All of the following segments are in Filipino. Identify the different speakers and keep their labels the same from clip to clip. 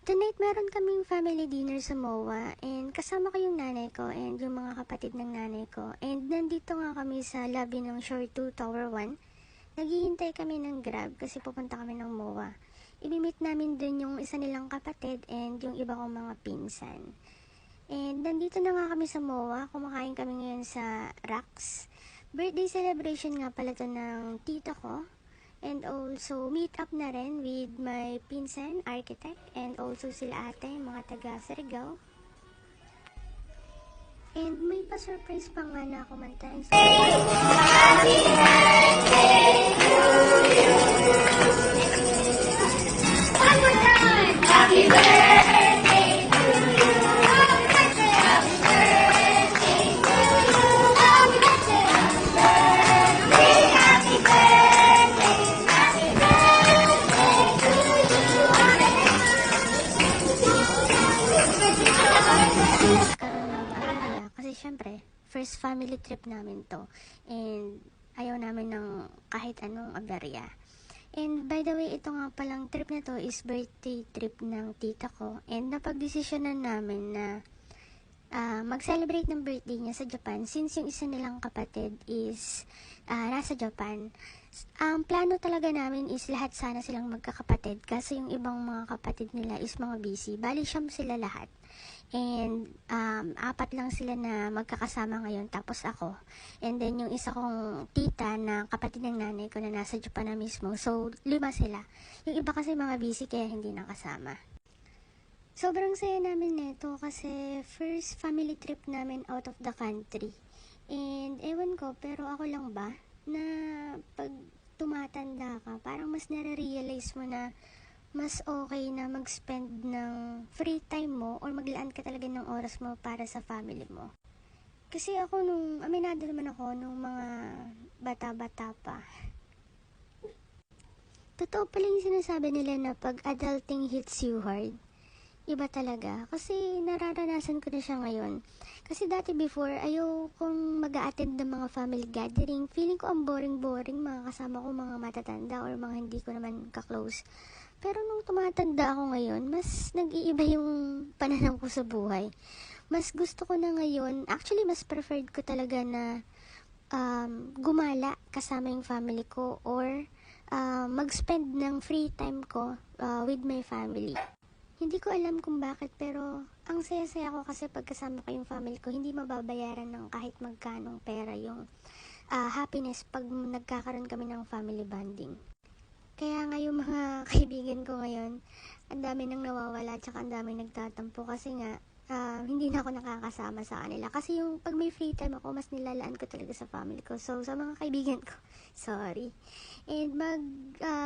Speaker 1: Tonight, meron kaming family dinner sa MOA and kasama ko yung nanay ko and yung mga kapatid ng nanay ko. And nandito nga kami sa lobby ng Shore 2 Tower 1. Naghihintay kami ng Grab kasi pupunta kami ng MOA. Ibimit namin dun yung isa nilang kapatid and yung iba kong mga pinsan. And nandito na nga kami sa MOA. Kumakain kami ngayon sa Rax. Birthday celebration nga pala to ng tita ko. And also, meet up na rin with my pinsan, architect, and also sila ate, mga taga Surigao. And may pa-surprise pa nga na kumanta. Happy birthday to you! One more time! Happy birthday to you! Happy birthday! Happy birthday to you! Happy birthday! Happy birthday! Kasi syempre, first family trip namin to. And ayaw namin ng kahit anong aberya. And by the way, ito nga palang trip na to is birthday trip ng tita ko. And napag-desisyonan namin na mag-celebrate ng birthday niya sa Japan since yung isa nilang kapatid is nasa Japan. Ang plano talaga namin is lahat sana silang magkakapatid kasi yung ibang mga kapatid nila is mga busy. Bali siyam sila lahat. And apat lang sila na magkakasama ngayon tapos ako. And then yung isa kong tita na kapatid ng nanay ko na nasa Japan na mismo. So 5 sila. Yung iba kasi mga busy kaya hindi nakasama. Sobrang saya namin nito kasi first family trip namin out of the country. And ewan ko, pero ako lang ba na pag tumatanda ka, parang mas nare-realize mo na mas okay na mag-spend ng free time mo or maglaan ka talaga ng oras mo para sa family mo. Kasi ako aminado naman ako nung mga bata-bata pa. Totoo pala yung sinasabi nila na pag adulting hits you hard. Iba talaga. Kasi nararanasan ko na siya ngayon. Kasi dati before, ayaw kong mag-a-attend ng mga family gathering. Feeling ko ang boring-boring mga kasama ko mga matatanda or mga hindi ko naman ka-close. Pero nung tumatanda ako ngayon, mas nag-iiba yung pananaw ko sa buhay. Mas gusto ko na ngayon, actually mas preferred ko talaga na gumala kasama yung family ko or mag-spend ng free time ko with my family. Hindi ko alam kung bakit pero ang saya-saya ko kasi pagkasama ko yung family ko, hindi mababayaran ng kahit magkanong pera yung happiness pag nagkakaroon kami ng family bonding. Kaya nga yung mga kaibigan ko ngayon, ang dami nang nawawala tsaka ang dami nagtatampo kasi nga hindi na ako nakakasama sa kanila. Kasi yung pag may free time ako, mas nilalaan ko talaga sa family ko. So, sa mga kaibigan ko, sorry. And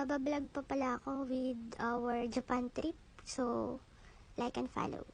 Speaker 1: bablog pa pala ako with our Japan trip. So, like and follow.